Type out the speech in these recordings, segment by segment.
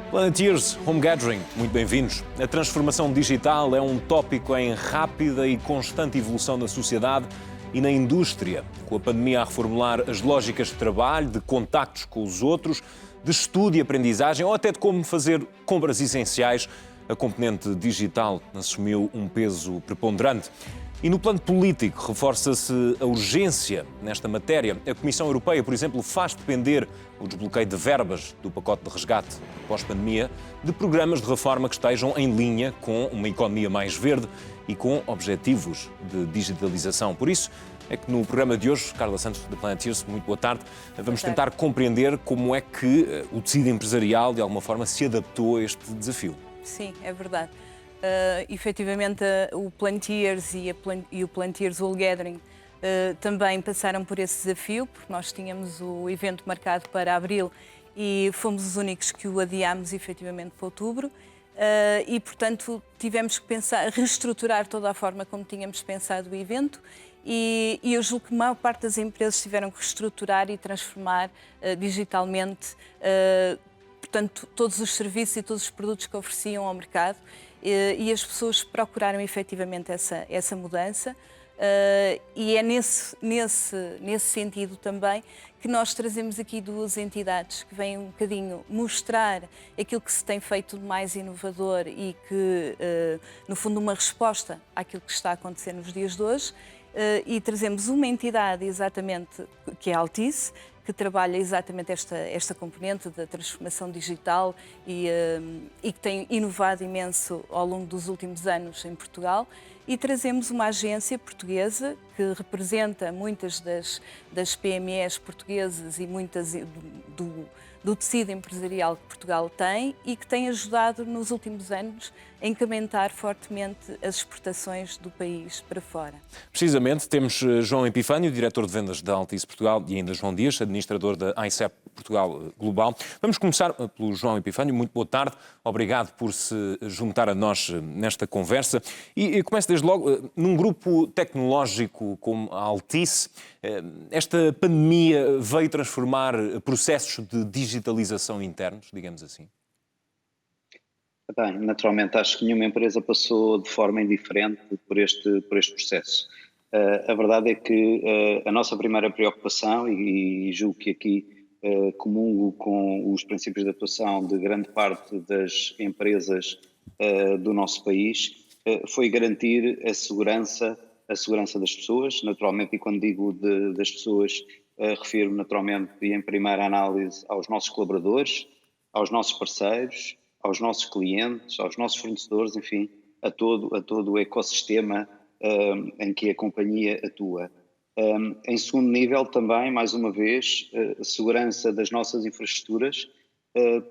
Planeteers, Home Gathering, muito bem-vindos. A transformação digital é um tópico em rápida e constante evolução na sociedade e na indústria, com a pandemia a reformular as lógicas de trabalho, de contactos com os outros, de estudo e aprendizagem ou até de como fazer compras essenciais. A componente digital assumiu um peso preponderante. E no plano político, reforça-se a urgência nesta matéria. A Comissão Europeia, por exemplo, faz depender o desbloqueio de verbas do pacote de resgate pós-pandemia de programas de reforma que estejam em linha com uma economia mais verde e com objetivos de digitalização. Por isso é que no programa de hoje, Carla Santos, da Planeteers, muito boa tarde, vamos tentar compreender como é que o tecido empresarial, de alguma forma, se adaptou a este desafio. Sim, é verdade. Efetivamente, o Planeteers e o Planeteers All Gathering também passaram por esse desafio, porque nós tínhamos o evento marcado para abril e fomos os únicos que o adiámos efetivamente para outubro. E, portanto, tivemos que reestruturar toda a forma como tínhamos pensado o evento e eu julgo que a maior parte das empresas tiveram que reestruturar e transformar digitalmente portanto, todos os serviços e todos os produtos que ofereciam ao mercado e as pessoas procuraram efetivamente essa mudança. E é nesse sentido também que nós trazemos aqui duas entidades que vêm um bocadinho mostrar aquilo que se tem feito de mais inovador e que, no fundo, uma resposta àquilo que está a acontecer nos dias de hoje. E trazemos uma entidade exatamente, que é a Altice, que trabalha exatamente esta componente da transformação digital e que tem inovado imenso ao longo dos últimos anos em Portugal. E trazemos uma agência portuguesa que representa muitas das PMEs portuguesas e muitas do tecido empresarial que Portugal tem e que tem ajudado nos últimos anos a incrementar fortemente as exportações do país para fora. Precisamente, temos João Epifânio, diretor de vendas da Altice Portugal, e ainda João Dias, administrador da ICEP Portugal Global. Vamos começar pelo João Epifânio. Muito boa tarde. Obrigado por se juntar a nós nesta conversa. E começo desde logo, num grupo tecnológico como a Altice, esta pandemia veio transformar processos de digitalização internos, digamos assim? Bem, naturalmente, acho que nenhuma empresa passou de forma indiferente por este processo. A verdade é que a nossa primeira preocupação, e julgo que aqui comungo com os princípios de atuação de grande parte das empresas do nosso país, foi garantir a segurança das pessoas, naturalmente, e quando digo das pessoas, refiro-me naturalmente e em primeira análise aos nossos colaboradores, aos nossos parceiros, aos nossos clientes, aos nossos fornecedores, enfim, a todo o ecossistema em que a companhia atua. Em segundo nível também, mais uma vez, a segurança das nossas infraestruturas,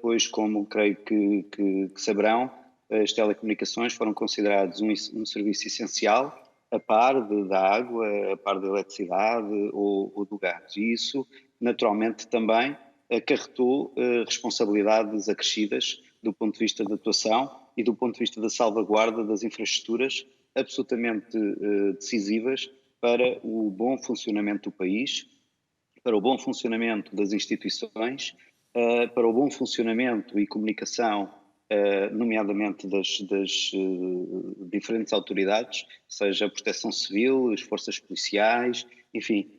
pois como creio que saberão, as telecomunicações foram considerados um serviço essencial, a par da água, a par da eletricidade ou do gás. E isso, naturalmente, também acarretou responsabilidades acrescidas do ponto de vista da atuação e do ponto de vista da salvaguarda das infraestruturas absolutamente decisivas para o bom funcionamento do país, para o bom funcionamento das instituições, para o bom funcionamento e comunicação, nomeadamente das diferentes autoridades, seja a Proteção Civil, as forças policiais, enfim,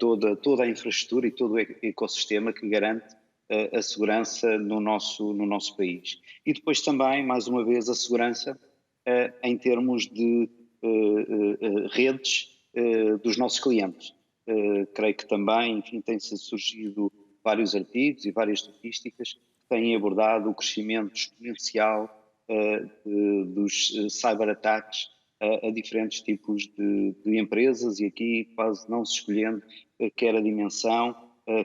toda a infraestrutura e todo o ecossistema que garante a segurança no nosso país. E depois também, mais uma vez, a segurança em termos de redes dos nossos clientes. Creio que também, enfim, têm-se surgido vários artigos e várias estatísticas que têm abordado o crescimento exponencial dos cyberataques a diferentes tipos de empresas e aqui quase não se escolhendo quer a dimensão,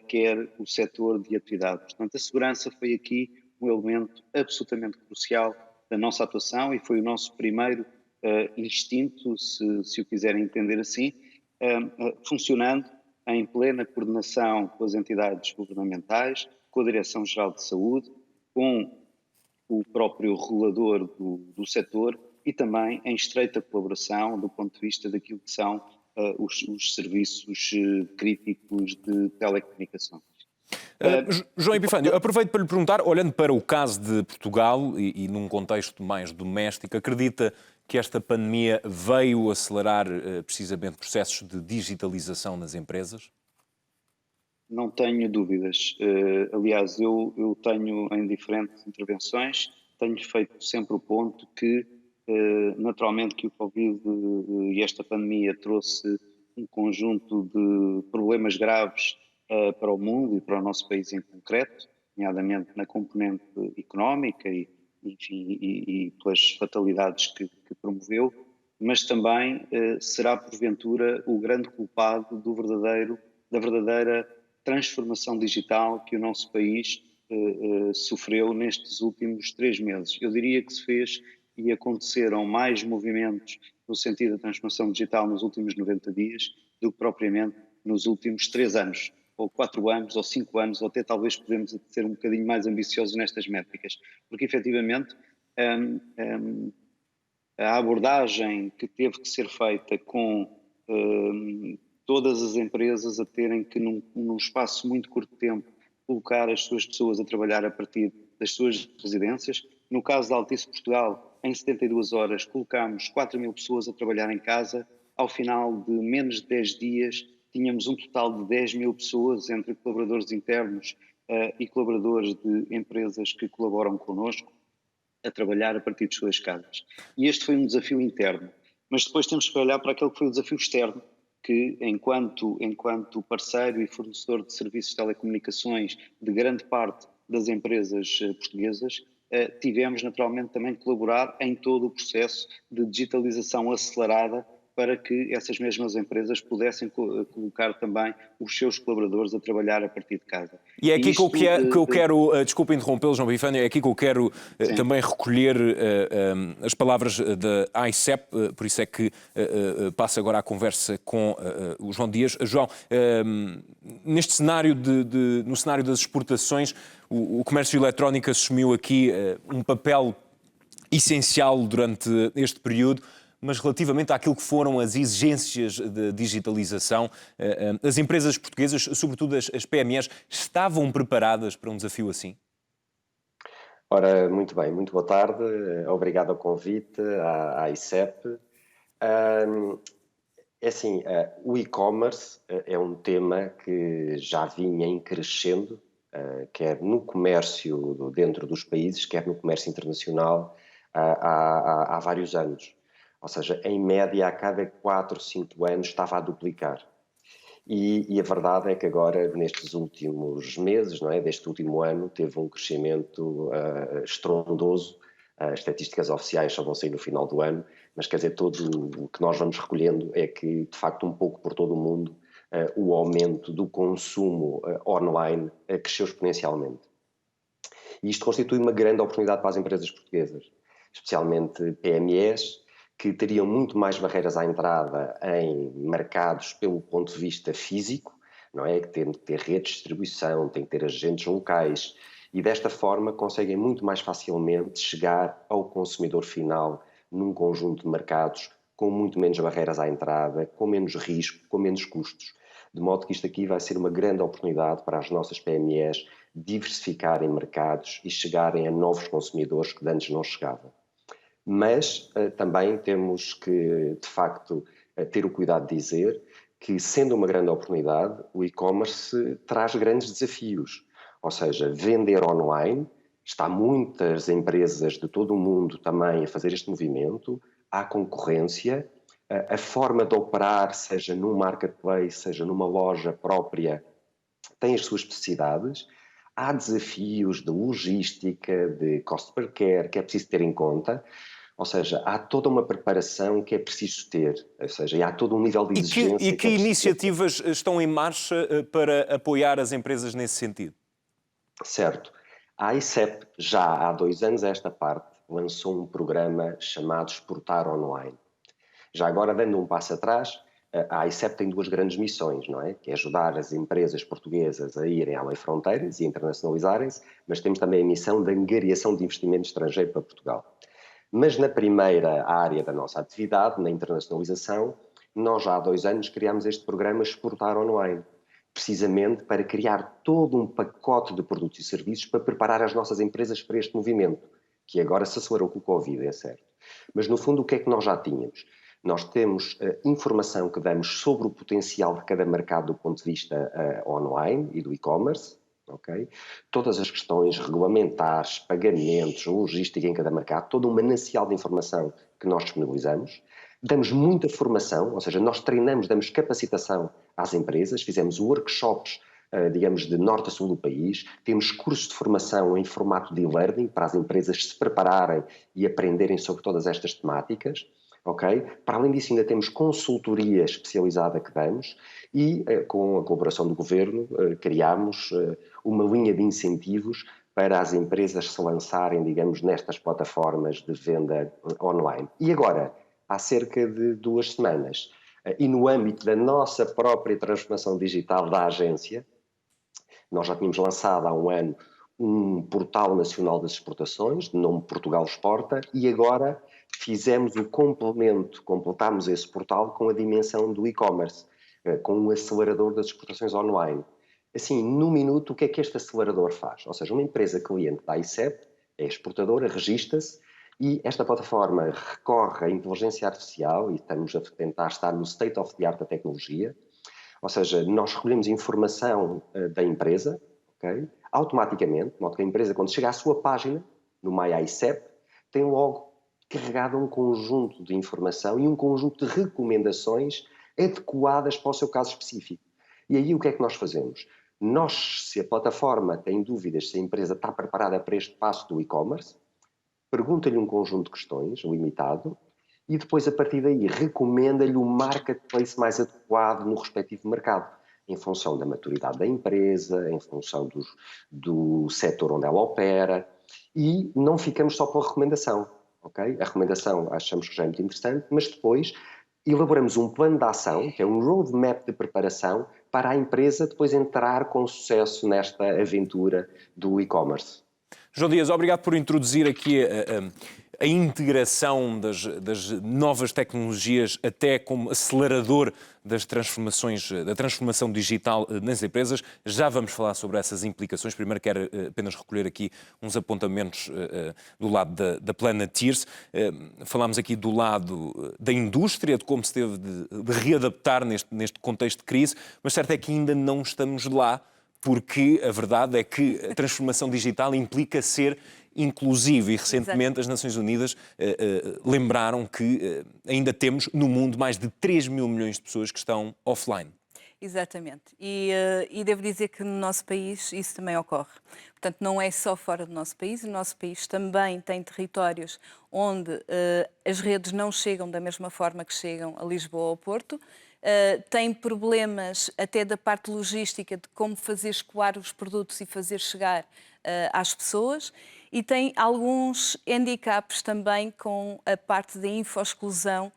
quer o setor de atividade. Portanto, a segurança foi aqui um elemento absolutamente crucial da nossa atuação e foi o nosso primeiro instinto, se o quiserem entender assim, funcionando em plena coordenação com as entidades governamentais, com a Direção-Geral de Saúde, com o próprio regulador do setor e também em estreita colaboração do ponto de vista daquilo que são os serviços críticos de telecomunicações. João Epifânio, aproveito para lhe perguntar, olhando para o caso de Portugal e num contexto mais doméstico, acredita que esta pandemia veio acelerar precisamente processos de digitalização nas empresas? Não tenho dúvidas. Aliás, eu tenho em diferentes intervenções, tenho feito sempre o ponto que, naturalmente, que o Covid e esta pandemia trouxe um conjunto de problemas graves para o mundo e para o nosso país em concreto, nomeadamente na componente económica enfim, e pelas fatalidades que promoveu, mas também será porventura o grande culpado da verdadeira transformação digital que o nosso país sofreu nestes últimos 3 meses. Eu diria que se fez e aconteceram mais movimentos no sentido da transformação digital nos últimos 90 dias do que propriamente nos últimos 3 anos, ou 4 anos, ou 5 anos, ou até talvez podemos ser um bocadinho mais ambiciosos nestas métricas, porque efetivamente a abordagem que teve que ser feita com todas as empresas a terem que, num espaço muito curto de tempo, colocar as suas pessoas a trabalhar a partir das suas residências. No caso da Altice Portugal, em 72 horas, colocámos 4.000 pessoas a trabalhar em casa. Ao final de menos de 10 dias, tínhamos um total de 10.000 pessoas, entre colaboradores internos e colaboradores de empresas que colaboram connosco, a trabalhar a partir de suas casas. E este foi um desafio interno. Mas depois temos que olhar para aquele que foi o desafio externo, que enquanto parceiro e fornecedor de serviços de telecomunicações de grande parte das empresas portuguesas, tivemos naturalmente também de colaborar em todo o processo de digitalização acelerada para que essas mesmas empresas pudessem colocar também os seus colaboradores a trabalhar a partir de casa. E é aqui que eu quero, desculpa interrompê-lo, João Epifânio, é aqui que eu quero também recolher as palavras da ICEP, por isso é que passo agora a conversa com o João Dias. João, neste cenário, no cenário das exportações, o comércio eletrónico assumiu aqui um papel essencial durante este período. Mas relativamente àquilo que foram as exigências de digitalização, as empresas portuguesas, sobretudo as PMEs, estavam preparadas para um desafio assim? Ora, muito bem, muito boa tarde, obrigado ao convite à ICEP. É assim, o e-commerce é um tema que já vinha em crescendo, quer no comércio dentro dos países, quer no comércio internacional, há vários anos. Ou seja, em média, a cada 4, 5 anos estava a duplicar. E a verdade é que agora, nestes últimos meses, não é, deste último ano, teve um crescimento estrondoso. As estatísticas oficiais só vão sair no final do ano, mas quer dizer, todo o que nós vamos recolhendo é que, de facto, um pouco por todo o mundo, o aumento do consumo online cresceu exponencialmente. E isto constitui uma grande oportunidade para as empresas portuguesas, especialmente PMEs, que teriam muito mais barreiras à entrada em mercados pelo ponto de vista físico, não é? Que têm que ter redes de distribuição, têm que ter agentes locais e desta forma conseguem muito mais facilmente chegar ao consumidor final num conjunto de mercados com muito menos barreiras à entrada, com menos risco, com menos custos. De modo que isto aqui vai ser uma grande oportunidade para as nossas PMEs diversificarem mercados e chegarem a novos consumidores que antes não chegavam. Mas também temos que, de facto, ter o cuidado de dizer que, sendo uma grande oportunidade, o e-commerce traz grandes desafios. Ou seja, vender online, está muitas empresas de todo o mundo também a fazer este movimento, há concorrência, a forma de operar, seja num marketplace, seja numa loja própria, tem as suas especificidades. Há desafios de logística, de customer care, que é preciso ter em conta. Ou seja, há toda uma preparação que é preciso ter, ou seja, há todo um nível de exigência. E que iniciativas estão em marcha para apoiar as empresas nesse sentido? Certo. A ICEP, já há 2 anos a esta parte, lançou um programa chamado Exportar Online. Já agora, dando um passo atrás, a ICEP tem 2 grandes missões, não é? Que é ajudar as empresas portuguesas a irem além fronteiras e internacionalizarem-se, mas temos também a missão de angariação de investimento estrangeiro para Portugal. Mas na primeira área da nossa atividade, na internacionalização, nós já há 2 anos criámos este programa Exportar Online, precisamente para criar todo um pacote de produtos e serviços para preparar as nossas empresas para este movimento, que agora se acelerou com o Covid, é certo. Mas, no fundo, o que é que nós já tínhamos? Nós temos informação que damos sobre o potencial de cada mercado do ponto de vista online e do e-commerce, okay? Todas as questões regulamentares, pagamentos, logística em cada mercado, todo um manancial de informação que nós disponibilizamos. Damos muita formação, ou seja, nós treinamos, damos capacitação às empresas, fizemos workshops, digamos, de norte a sul do país, temos cursos de formação em formato de e-learning para as empresas se prepararem e aprenderem sobre todas estas temáticas. Okay? Para além disso, ainda temos consultoria especializada que damos e, com a colaboração do Governo, criámos uma linha de incentivos para as empresas se lançarem, digamos, nestas plataformas de venda online. E agora, há cerca de 2 semanas, e no âmbito da nossa própria transformação digital da agência, nós já tínhamos lançado há um ano um portal nacional das exportações, de nome Portugal Exporta, e agora fizemos o complemento, completámos esse portal com a dimensão do e-commerce, com um acelerador das exportações online. Assim, num minuto, o que é que este acelerador faz? Ou seja, uma empresa cliente da ICEP, é exportadora, registra-se, e esta plataforma recorre à inteligência artificial, e estamos a tentar estar no state of the art da tecnologia, ou seja, nós recolhemos informação da empresa, okay? Automaticamente, de modo que a empresa, quando chega à sua página, no MyICEP, tem logo carregado um conjunto de informação e um conjunto de recomendações adequadas para o seu caso específico. E aí o que é que nós fazemos? Nós, se a plataforma tem dúvidas se a empresa está preparada para este passo do e-commerce, pergunta-lhe um conjunto de questões, limitado, e depois, a partir daí, recomenda-lhe o marketplace mais adequado no respectivo mercado, em função da maturidade da empresa, em função do setor onde ela opera, e não ficamos só pela recomendação, ok? A recomendação achamos que já é muito interessante, mas depois elaboramos um plano de ação, que é um roadmap de preparação, para a empresa depois entrar com sucesso nesta aventura do e-commerce. João Dias, obrigado por introduzir aqui a integração das novas tecnologias até como acelerador das transformações, da transformação digital nas empresas. Já vamos falar sobre essas implicações. Primeiro quero apenas recolher aqui uns apontamentos do lado da Planeteers. Falámos aqui do lado da indústria, de como se teve de readaptar neste contexto de crise, mas certo é que ainda não estamos lá, porque a verdade é que a transformação digital implica ser inclusivo, e recentemente as Nações Unidas lembraram que ainda temos no mundo mais de 3 mil milhões de pessoas que estão offline. Exatamente. E devo dizer que no nosso país isso também ocorre. Portanto, não é só fora do nosso país. O nosso país também tem territórios onde as redes não chegam da mesma forma que chegam a Lisboa ou ao Porto. Tem problemas até da parte logística de como fazer escoar os produtos e fazer chegar às pessoas, e tem alguns handicaps também com a parte da infoexclusão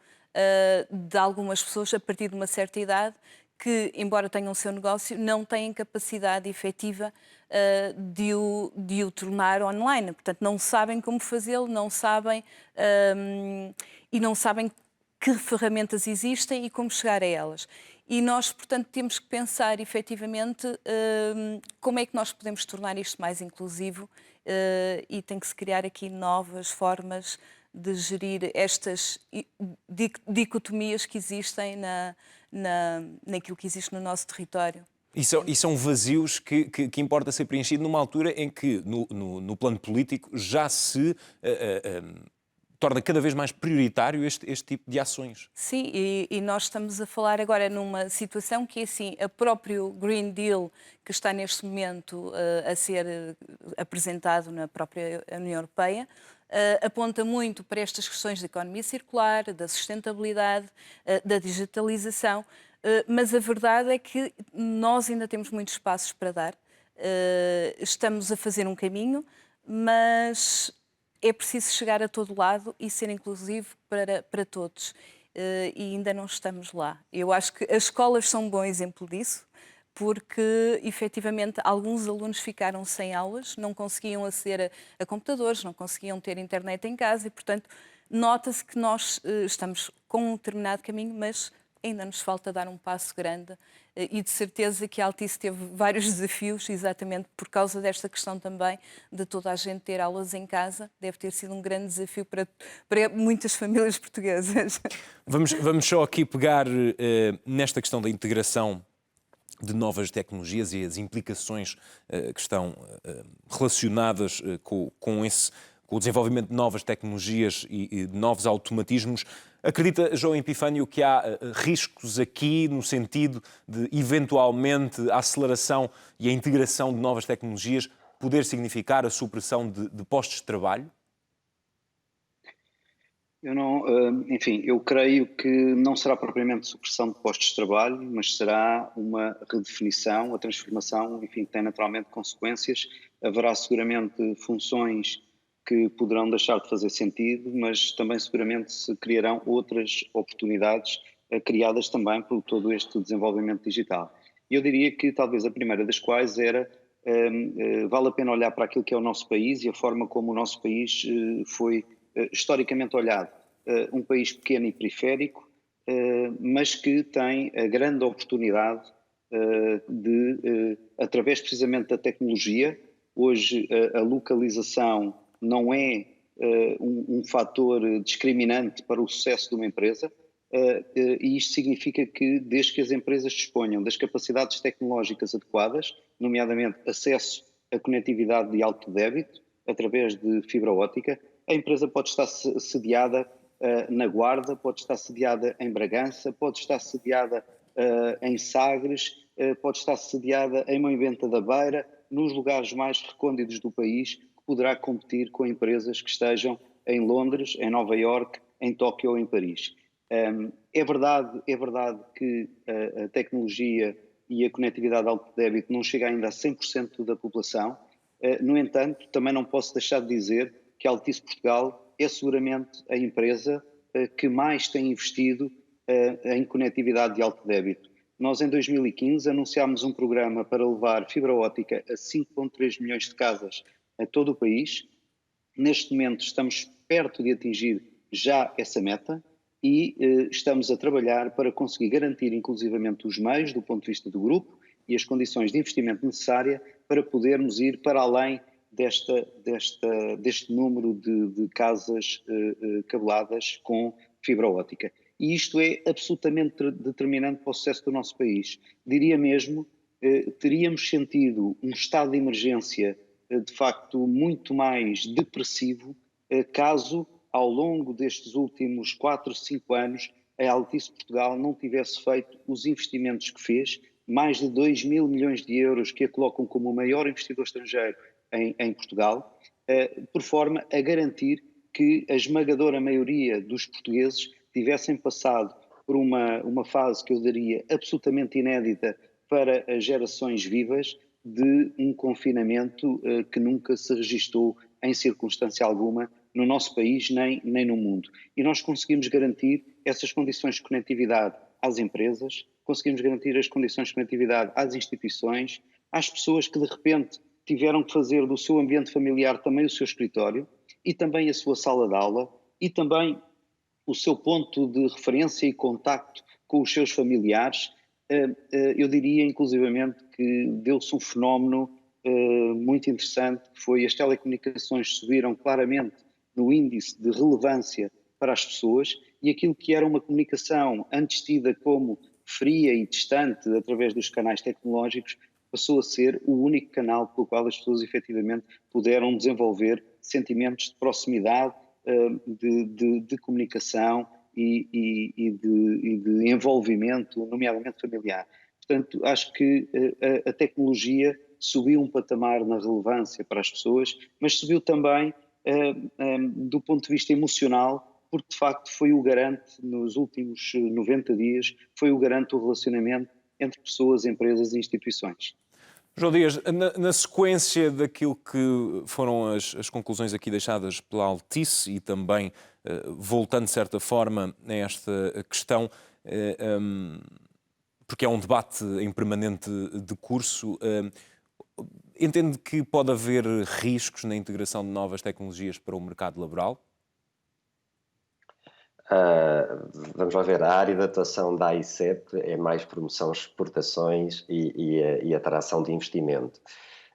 de algumas pessoas a partir de uma certa idade que, embora tenham o seu negócio, não têm capacidade efetiva de o tornar online. Portanto, não sabem como fazê-lo, não sabem e não sabem que ferramentas existem e como chegar a elas. E nós, portanto, temos que pensar efetivamente como é que nós podemos tornar isto mais inclusivo e tem que se criar aqui novas formas de gerir estas dicotomias que existem naquilo que existe no nosso território. E são vazios que importa ser preenchido numa altura em que, no plano político, já se torna cada vez mais prioritário este tipo de ações. Sim, e nós estamos a falar agora numa situação que é assim, a próprio Green Deal que está neste momento a ser apresentado na própria União Europeia, aponta muito para estas questões da economia circular, da sustentabilidade, da digitalização, mas a verdade é que nós ainda temos muitos passos para dar. Estamos a fazer um caminho, mas é preciso chegar a todo lado e ser inclusivo para todos. E ainda não estamos lá. Eu acho que as escolas são um bom exemplo disso, porque, efetivamente, alguns alunos ficaram sem aulas, não conseguiam aceder a computadores, não conseguiam ter internet em casa e, portanto, nota-se que nós estamos com um determinado caminho, mas ainda nos falta dar um passo grande e de certeza que a Altice teve vários desafios, exatamente por causa desta questão também de toda a gente ter aulas em casa. Deve ter sido um grande desafio para muitas famílias portuguesas. Vamos só aqui pegar nesta questão da integração de novas tecnologias e as implicações que estão relacionadas com o desenvolvimento de novas tecnologias e de novos automatismos. Acredita, João Epifânio, que há riscos aqui no sentido de, eventualmente, a aceleração e a integração de novas tecnologias poder significar a supressão de postos de trabalho? Eu não, enfim, eu creio que não será propriamente supressão de postos de trabalho, mas será uma redefinição, a transformação, enfim, tem naturalmente consequências. Haverá seguramente funções que poderão deixar de fazer sentido, mas também seguramente se criarão outras oportunidades criadas também por todo este desenvolvimento digital. Eu diria que talvez a primeira das quais era vale a pena olhar para aquilo que é o nosso país e a forma como o nosso país foi historicamente olhado. Um país pequeno e periférico, mas que tem a grande oportunidade de, através precisamente da tecnologia, hoje a localização não é um fator discriminante para o sucesso de uma empresa, e isto significa que, desde que as empresas disponham das capacidades tecnológicas adequadas, nomeadamente acesso à conectividade de alto débito, através de fibra óptica, a empresa pode estar sediada na Guarda, pode estar sediada em Bragança, pode estar sediada em Sagres, pode estar sediada em Moimenta da Beira, nos lugares mais recônditos do país, que poderá competir com empresas que estejam em Londres, em Nova Iorque, em Tóquio ou em Paris. É verdade que a tecnologia e a conectividade de alto débito não chega ainda a 100% da população. No entanto, também não posso deixar de dizer que a Altice Portugal é seguramente a empresa que mais tem investido em conectividade de alto débito. Nós, em 2015, anunciámos um programa para levar fibra óptica a 5,3 milhões de casas a todo o país. Neste momento estamos perto de atingir já essa meta e estamos a trabalhar para conseguir garantir inclusivamente os meios do ponto de vista do grupo e as condições de investimento necessária para podermos ir para além deste número de casas cabeladas com fibra óptica. E isto é absolutamente determinante para o sucesso do nosso país. Diria mesmo, teríamos sentido um estado de emergência de facto muito mais depressivo caso, ao longo destes últimos 4, 5 anos, a Altice Portugal não tivesse feito os investimentos que fez, mais de 2 mil milhões de euros que a colocam como o maior investidor estrangeiro em Portugal, por forma a garantir que a esmagadora maioria dos portugueses tivessem passado por uma fase que eu daria absolutamente inédita para as gerações vivas, de um confinamento que nunca se registou em circunstância alguma no nosso país nem no mundo. E nós conseguimos garantir essas condições de conectividade às empresas, conseguimos garantir as condições de conectividade às instituições, às pessoas que de repente tiveram que fazer do seu ambiente familiar também o seu escritório e também a sua sala de aula e também o seu ponto de referência e contacto com os seus familiares. Eu diria inclusivamente que deu-se um fenómeno muito interessante, que foi as telecomunicações subiram claramente no índice de relevância para as pessoas e aquilo que era uma comunicação antes tida como fria e distante através dos canais tecnológicos passou a ser o único canal pelo qual as pessoas efetivamente puderam desenvolver sentimentos de proximidade, de comunicação e de envolvimento, nomeadamente familiar. Portanto, acho que a tecnologia subiu um patamar na relevância para as pessoas, mas subiu também do ponto de vista emocional, porque de facto foi o garante, nos últimos 90 dias, foi o garante do relacionamento entre pessoas, empresas e instituições. João Dias, na sequência daquilo que foram as conclusões aqui deixadas pela Altice e também voltando de certa forma a esta questão, porque é um debate em permanente decurso, entende que pode haver riscos na integração de novas tecnologias para o mercado laboral? Vamos lá ver, a área de atuação da AICEP é mais promoção, exportações e atração de investimento.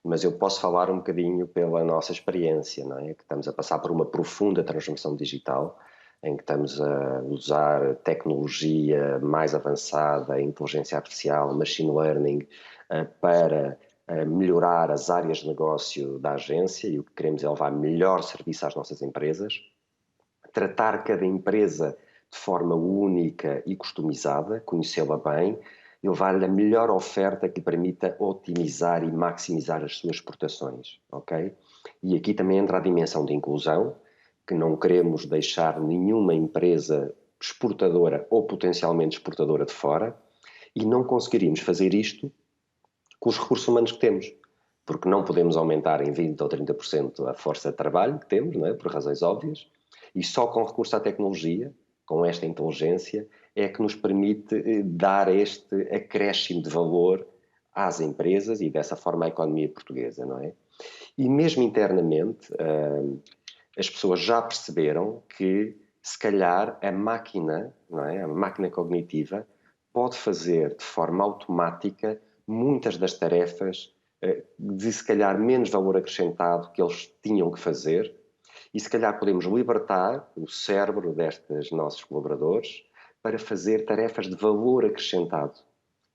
Mas eu posso falar um bocadinho pela nossa experiência, não é? Que estamos a passar por uma profunda transformação digital, em que estamos a usar tecnologia mais avançada, inteligência artificial, machine learning, para melhorar as áreas de negócio da agência, e o que queremos é levar melhor serviço às nossas empresas, tratar cada empresa de forma única e customizada, conhecê-la bem, e levar-lhe a melhor oferta que lhe permita otimizar e maximizar as suas exportações, ok? E aqui também entra a dimensão de inclusão, que não queremos deixar nenhuma empresa exportadora ou potencialmente exportadora de fora, e não conseguiríamos fazer isto com os recursos humanos que temos, porque não podemos aumentar em 20% ou 30% a força de trabalho que temos, não é? Por razões óbvias, e só com recurso à tecnologia, com esta inteligência, é que nos permite dar este acréscimo de valor às empresas e dessa forma à economia portuguesa, não é? E mesmo internamente, as pessoas já perceberam que, se calhar, a máquina, não é? A máquina cognitiva pode fazer de forma automática muitas das tarefas de, se calhar, menos valor acrescentado que eles tinham que fazer, e se calhar podemos libertar o cérebro destes nossos colaboradores para fazer tarefas de valor acrescentado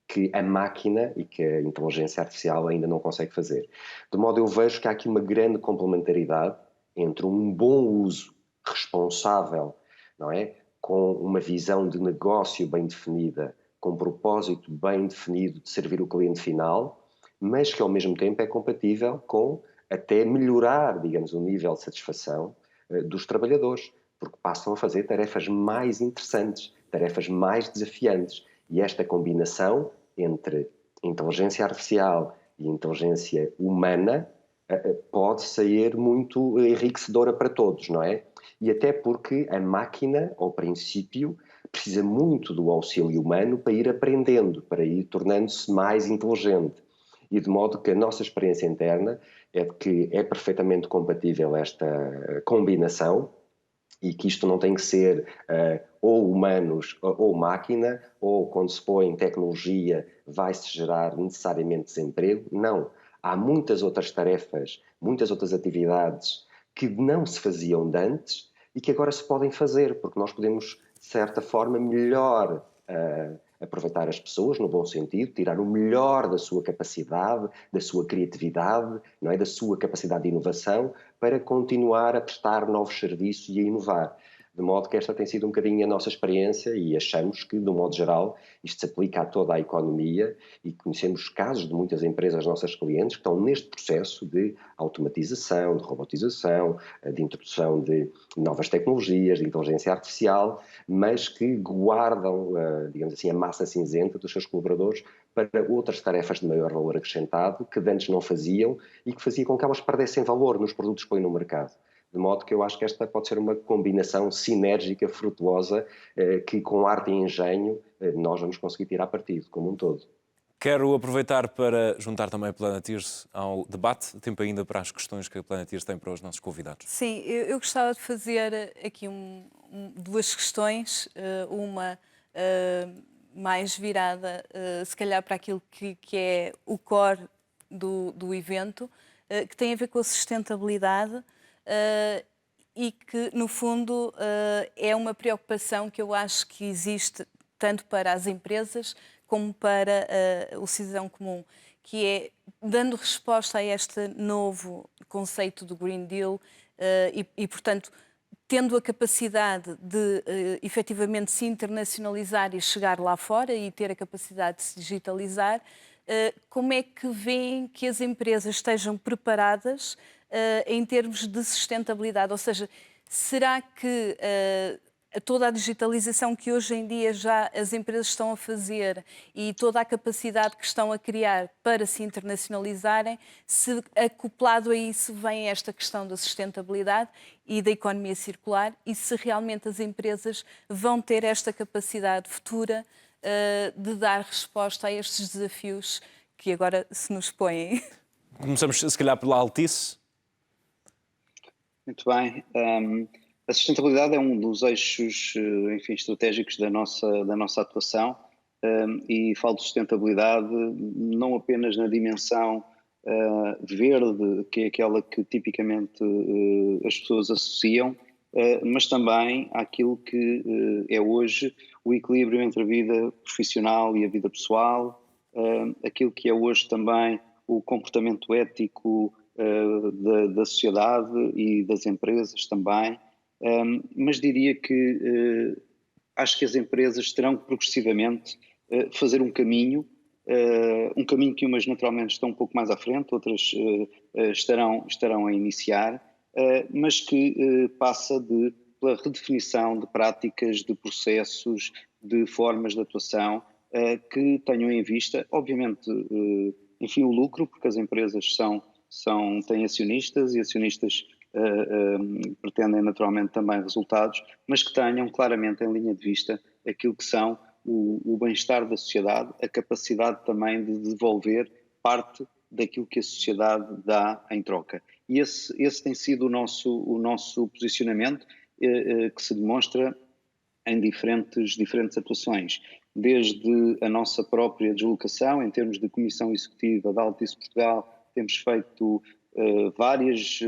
que a máquina e que a inteligência artificial ainda não consegue fazer. De modo eu vejo que há aqui uma grande complementaridade entre um bom uso responsável, não é? Com uma visão de negócio bem definida, com um propósito bem definido de servir o cliente final, mas que ao mesmo tempo é compatível com até melhorar, digamos, o nível de satisfação dos trabalhadores, porque passam a fazer tarefas mais interessantes, tarefas mais desafiantes. E esta combinação entre inteligência artificial e inteligência humana pode sair muito enriquecedora para todos, não é? E até porque a máquina, ao princípio, precisa muito do auxílio humano para ir aprendendo, para ir tornando-se mais inteligente. E de modo que a nossa experiência interna é de que é perfeitamente compatível esta combinação e que isto não tem que ser ou humanos ou máquina, ou quando se põe tecnologia vai-se gerar necessariamente desemprego. Não. Há muitas outras tarefas, muitas outras atividades que não se faziam de antes e que agora se podem fazer, porque nós podemos, de certa forma, melhor aproveitar as pessoas, no bom sentido, tirar o melhor da sua capacidade, da sua criatividade, não é? Da sua capacidade de inovação, para continuar a prestar novos serviços e a inovar. De modo que esta tem sido um bocadinho a nossa experiência e achamos que, de um modo geral, isto se aplica a toda a economia e conhecemos casos de muitas empresas nossas clientes que estão neste processo de automatização, de robotização, de introdução de novas tecnologias, de inteligência artificial, mas que guardam, digamos assim, a massa cinzenta dos seus colaboradores para outras tarefas de maior valor acrescentado que antes não faziam e que fazia com que elas perdessem valor nos produtos que põem no mercado. De modo que eu acho que esta pode ser uma combinação sinérgica, frutuosa, que com arte e engenho nós vamos conseguir tirar partido, como um todo. Quero aproveitar para juntar também a Planeteers ao debate, tempo ainda para as questões que a Planeteers tem para os nossos convidados. Sim, eu gostava de fazer aqui duas questões, uma mais virada, se calhar, para aquilo que é o core do evento, que tem a ver com a sustentabilidade e que, no fundo, é uma preocupação que eu acho que existe tanto para as empresas como para o cidadão comum, que é dando resposta a este novo conceito do Green Deal e portanto, tendo a capacidade de efetivamente se internacionalizar e chegar lá fora e ter a capacidade de se digitalizar, como é que veem que as empresas estejam preparadas em termos de sustentabilidade? Ou seja, será que toda a digitalização que hoje em dia já as empresas estão a fazer e toda a capacidade que estão a criar para se internacionalizarem, se acoplado a isso vem esta questão da sustentabilidade e da economia circular, e se realmente as empresas vão ter esta capacidade futura de dar resposta a estes desafios que agora se nos põem? Começamos, se calhar, pela Altice. Muito bem. A sustentabilidade é um dos eixos, enfim, estratégicos da nossa atuação, e falo de sustentabilidade não apenas na dimensão verde, que é aquela que tipicamente as pessoas associam, mas também àquilo que é hoje o equilíbrio entre a vida profissional e a vida pessoal, aquilo que é hoje também o comportamento ético da sociedade e das empresas também, mas diria que acho que as empresas terão que progressivamente fazer um caminho que umas naturalmente estão um pouco mais à frente, outras estarão a iniciar, mas que passa pela redefinição de práticas, de processos, de formas de atuação que tenham em vista, obviamente, enfim, o lucro, porque as empresas têm acionistas e acionistas pretendem naturalmente também resultados, mas que tenham claramente em linha de vista aquilo que são o bem-estar da sociedade, a capacidade também de devolver parte daquilo que a sociedade dá em troca. E esse tem sido o nosso posicionamento, que se demonstra em diferentes atuações, desde a nossa própria deslocação, em termos de Comissão Executiva da Altice Portugal, temos feito várias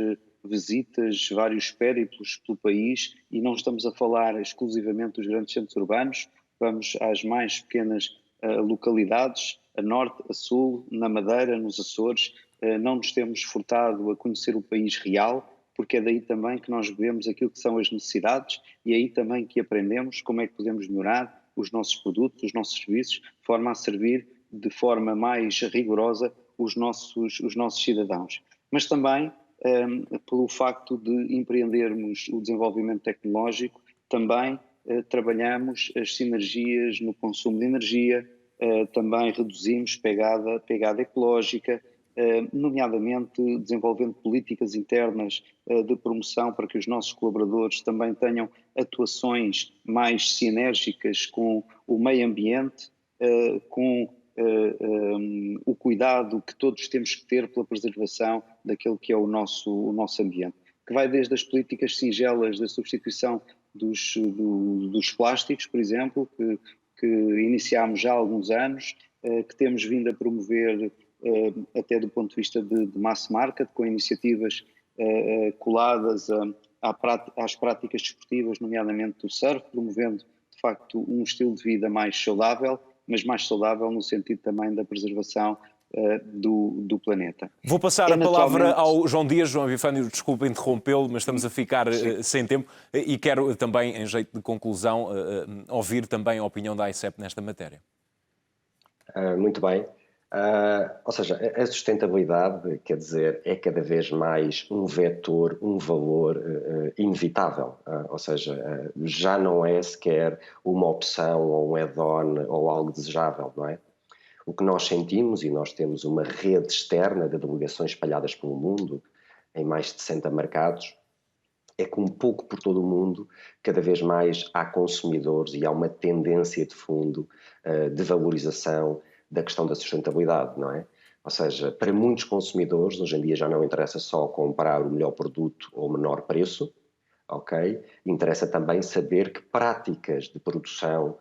visitas, vários périplos pelo país, e não estamos a falar exclusivamente dos grandes centros urbanos, vamos às mais pequenas localidades, a norte, a sul, na Madeira, nos Açores, não nos temos furtado a conhecer o país real, porque é daí também que nós vemos aquilo que são as necessidades e é aí também que aprendemos como é que podemos melhorar os nossos produtos, os nossos serviços, de forma a servir de forma mais rigorosa os nossos cidadãos. Mas também pelo facto de empreendermos o desenvolvimento tecnológico, também trabalhamos as sinergias no consumo de energia, também reduzimos pegada ecológica, nomeadamente desenvolvendo políticas internas de promoção para que os nossos colaboradores também tenham atuações mais sinérgicas com o meio ambiente, com o cuidado que todos temos que ter pela preservação daquele que é o nosso ambiente, que vai desde as políticas singelas da substituição dos plásticos, por exemplo, que iniciámos já há alguns anos, que temos vindo a promover até do ponto de vista de mass market, com iniciativas coladas às práticas desportivas, nomeadamente do surf, promovendo de facto um estilo de vida mais saudável, mas mais saudável no sentido também da preservação do planeta. Vou passar a palavra ao João Dias. João Epifânio, desculpa interrompê-lo, mas estamos a ficar sem tempo e quero também, em jeito de conclusão, ouvir também a opinião da AICEP nesta matéria. Muito bem. Ou seja, a sustentabilidade, quer dizer, é cada vez mais um vetor, um valor inevitável. Ou seja, já não é sequer uma opção ou um add-on ou algo desejável, não é? O que nós sentimos, e nós temos uma rede externa de delegações espalhadas pelo mundo, em mais de 60 mercados, é que um pouco por todo o mundo, cada vez mais há consumidores e há uma tendência de fundo de valorização da questão da sustentabilidade, não é? Ou seja, para muitos consumidores, hoje em dia já não interessa só comprar o melhor produto ou o menor preço, ok? Interessa também saber que práticas de produção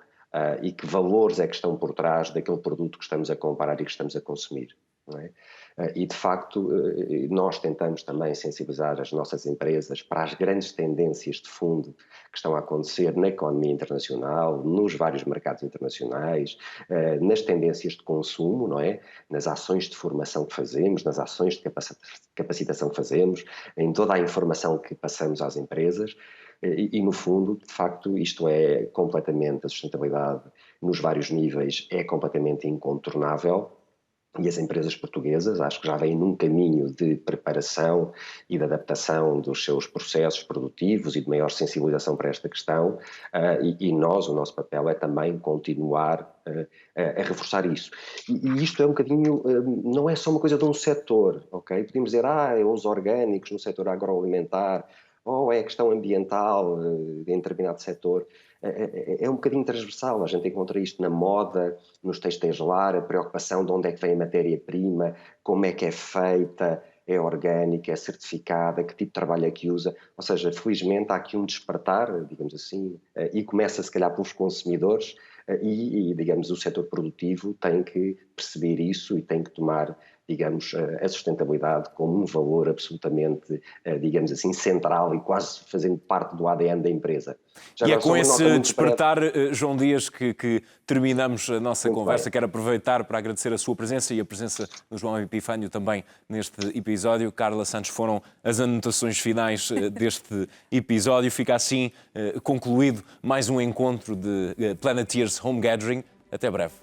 e que valores é que estão por trás daquele produto que estamos a comprar e que estamos a consumir, não é? E, de facto, nós tentamos também sensibilizar as nossas empresas para as grandes tendências de fundo que estão a acontecer na economia internacional, nos vários mercados internacionais, nas tendências de consumo, não é? Nas ações de formação que fazemos, nas ações de capacitação que fazemos, em toda a informação que passamos às empresas. E, no fundo, de facto, isto é completamente, a sustentabilidade nos vários níveis é completamente incontornável. E as empresas portuguesas acho que já vêm num caminho de preparação e de adaptação dos seus processos produtivos e de maior sensibilização para esta questão, e nós, o nosso papel é também continuar a reforçar isso. E isto é um bocadinho, não é só uma coisa de um setor, ok? Podemos dizer, é os orgânicos no setor agroalimentar, ou é a questão ambiental em determinado setor. É um bocadinho transversal, a gente encontra isto na moda, nos textos lar, a preocupação de onde é que vem a matéria-prima, como é que é feita, é orgânica, é certificada, que tipo de trabalho é que usa. Ou seja, felizmente há aqui um despertar, digamos assim, e começa se calhar pelos consumidores e, digamos, o setor produtivo tem que perceber isso e tem que tomar, digamos, a sustentabilidade como um valor absolutamente, digamos assim, central e quase fazendo parte do ADN da empresa. Já E é agora, só com uma nota esse muito despertar, João Dias, que terminamos a nossa Muito conversa. bem. Quero aproveitar para agradecer a sua presença e a presença do João Epifânio também neste episódio. Carla Santos, foram as anotações finais deste episódio. Fica assim concluído mais um encontro de Planeteers Home Gathering. Até breve.